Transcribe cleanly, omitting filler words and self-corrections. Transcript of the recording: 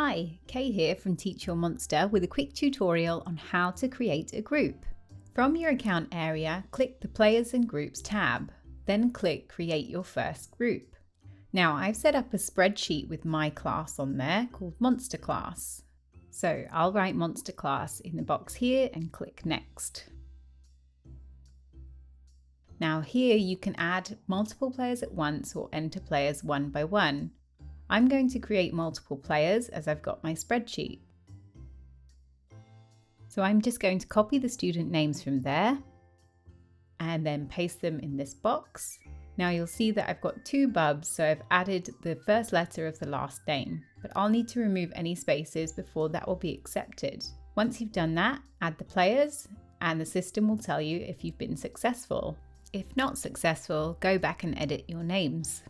Hi, Kay here from Teach Your Monster with a quick tutorial on how to create a group. From your account area, click the Players and Groups tab, then click Create Your First Group. Now I've set up a spreadsheet with my class on there called Monster Class. So I'll write Monster Class in the box here and click Next. Now here you can add multiple players at once or enter players one by one. I'm going to create multiple players as I've got my spreadsheet. So I'm just going to copy the student names from there and then paste them in this box. Now you'll see that I've got two bubs, so I've added the first letter of the last name, but I'll need to remove any spaces before that will be accepted. Once you've done that, add the players and the system will tell you if you've been successful. If not successful, go back and edit your names.